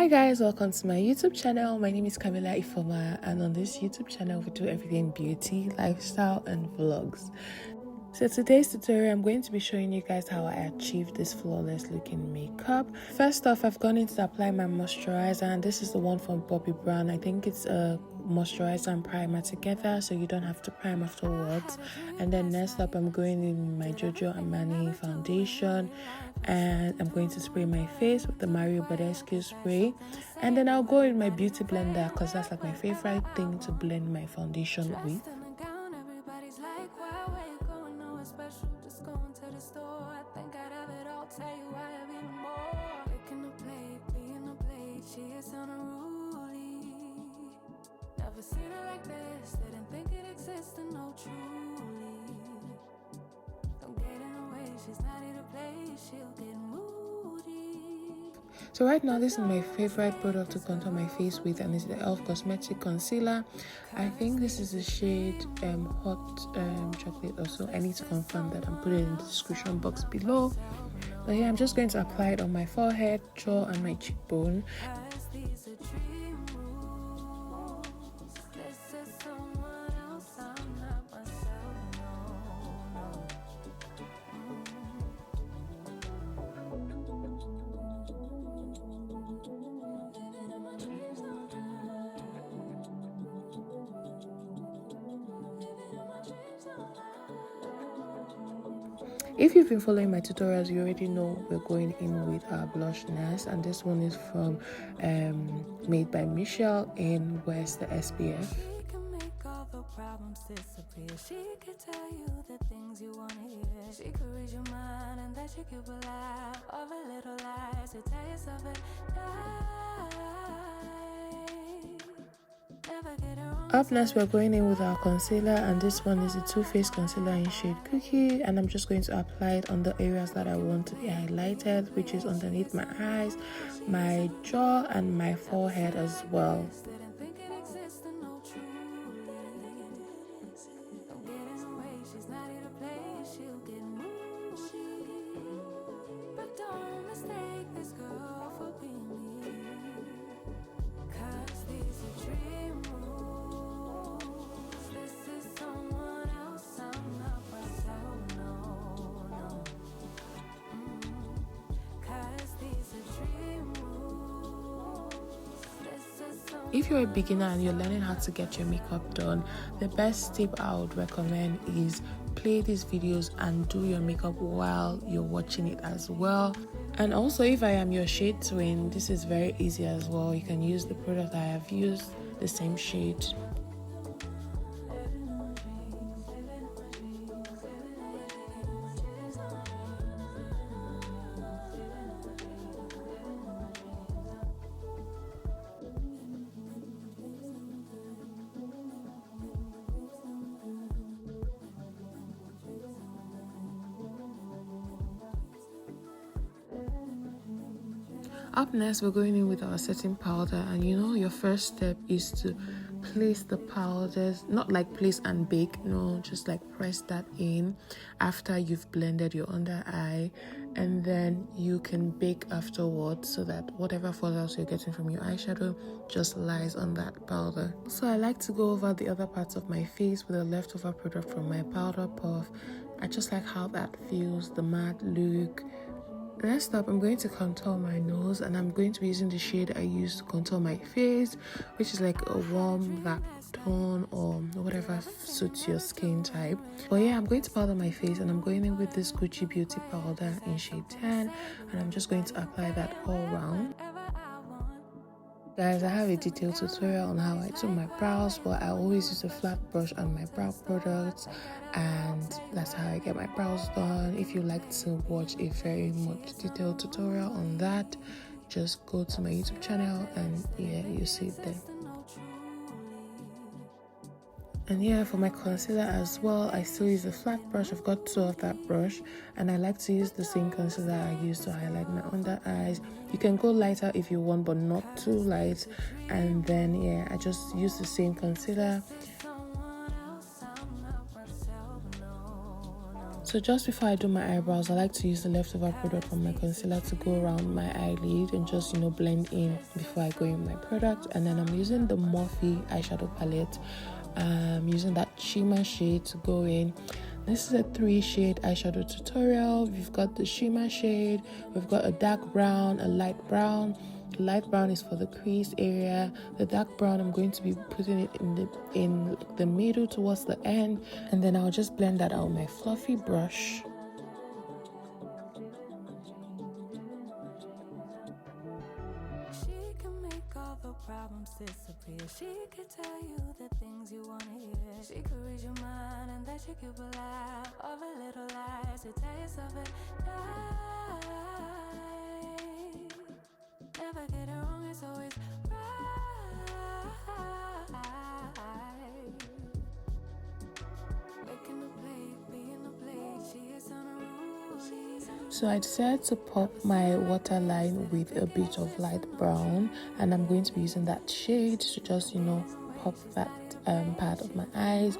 Hi guys, welcome to my YouTube channel. My name is Camilla Ifoma, and on this YouTube channel we do everything beauty, lifestyle and vlogs. So today's tutorial, I'm going to be showing you guys how I achieved this flawless looking makeup. First off, I've gone in to apply my moisturizer, and this is the one from Bobbi Brown. I think it's a moisturizer and primer together, so you don't have to prime afterwards. And then next up, I'm going in with my Giorgio Armani foundation, and I'm going to spray my face with the Mario Badescu spray. And then I'll go in my beauty blender because that's like my favorite thing to blend my foundation with. So right now, this is my favorite product to contour my face with, and it's the e.l.f. Cosmetic Concealer. I think this is the shade Hot Chocolate or so. I need to confirm that and put it in the description box below. But yeah, I'm just going to apply it on my forehead, jaw and my cheekbone. If you've been following my tutorials, you already know we're going in with our blush next, and this one is from made by Michelle in Where's the SPF. She can make all the problems disappear. She can tell you the things you want to hear. She could read your mind and that you could laugh of a little lies to taste of it. Up next, we're going in with our concealer, and this one is a Too Faced concealer in shade Cookie, and I'm just going to apply it on the areas that I want to be highlighted, which is underneath my eyes, my jaw and my forehead as well. If you're a beginner and you're learning how to get your makeup done, the best tip I would recommend is play these videos and do your makeup while you're watching it as well. And also, if I am your shade twin, this is very easy as well. You can use the product I have used, the same shade. Up next, we're going in with our setting powder, and you know your first step is to place the powders, not like place and bake, no, just like press that in after you've blended your under eye, and then you can bake afterwards so that whatever fallout you're getting from your eyeshadow just lies on that powder. So I like to go over the other parts of my face with a leftover product from my powder puff. I just like how that feels, the matte look. Next up, I'm going to contour my nose, and I'm going to be using the shade I used to contour my face, which is like a warm black tone or whatever suits your skin type. But yeah, I'm going to powder my face, and I'm going in with this Gucci Beauty powder in shade 10, and I'm just going to apply that all around. Guys, I have a detailed tutorial on how I do my brows, but I always use a flat brush on my brow products, and that's how I get my brows done. If you like to watch a very much detailed tutorial on that, just go to my YouTube channel and yeah, you see it there. And yeah, for my concealer as well, I still use a flat brush. I've got two of that brush, and I like to use the same concealer I use to highlight my under eyes. You can go lighter if you want, but not too light. And then yeah, I just use the same concealer. So just before I do my eyebrows, I like to use the leftover product from my concealer to go around my eyelid and just blend in before I go in my product. And then I'm using the Morphe eyeshadow palette. I'm using that shimmer shade to go in. This is a 3-shade eyeshadow tutorial. We've got the shimmer shade, we've got a dark brown, a light brown. The light brown is for the crease area. The dark brown, I'm going to be putting it in the middle towards the end, and then I'll just blend that out with my fluffy brush. She can make all the problems disappear. She could tell you the things you wanna hear. She could read your mind and that you could laugh of a little lies. The taste of it. Never get it wrong, it's always right. Making a plate, being a plate, she is on a roll. So I decided to pop my waterline with a bit of light brown, and I'm going to be using that shade to just pop that part of my eyes,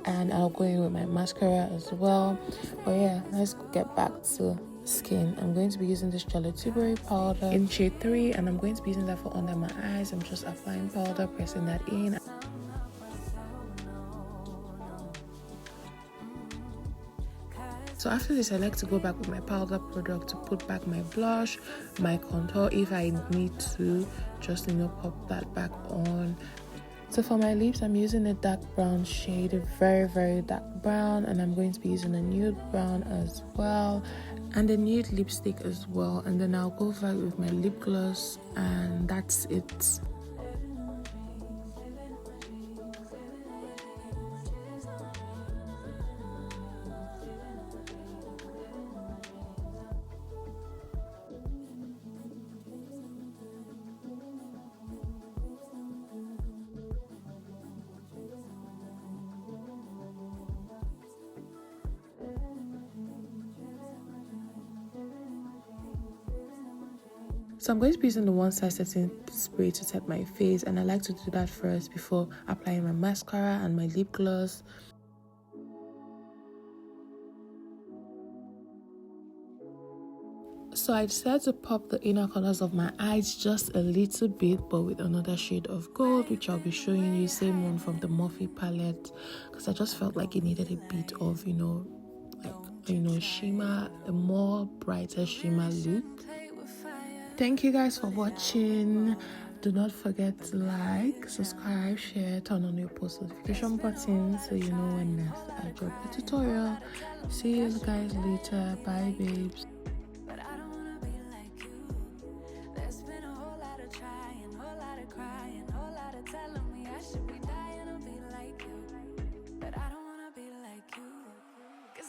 and I'll go in with my mascara as well. But yeah, let's get back to skin. I'm going to be using this Charlotte Tilbury powder in shade 3, and I'm going to be using that for under my eyes. I'm just applying powder, pressing that in. So after this, I like to go back with my powder product to put back my blush, my contour if I need to, just pop that back on. So for my lips, I'm using a dark brown shade, a very, very dark brown, and I'm going to be using a nude brown as well, and a nude lipstick as well. And then I'll go back with my lip gloss, and that's it. So I'm going to be using the one size setting spray to set my face, and I like to do that first before applying my mascara and my lip gloss. So I decided to pop the inner corners of my eyes just a little bit, but with another shade of gold, which I'll be showing you, same one from the Morphe palette, because I just felt like it needed a bit of shimmer, a more brighter shimmer look. Thank you guys for watching. Do not forget to like, subscribe, share, turn on your post notification button so you know when next I drop a tutorial. See you guys later. Bye babes.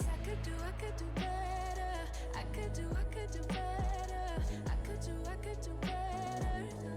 I could do better. I could do better. I could do better.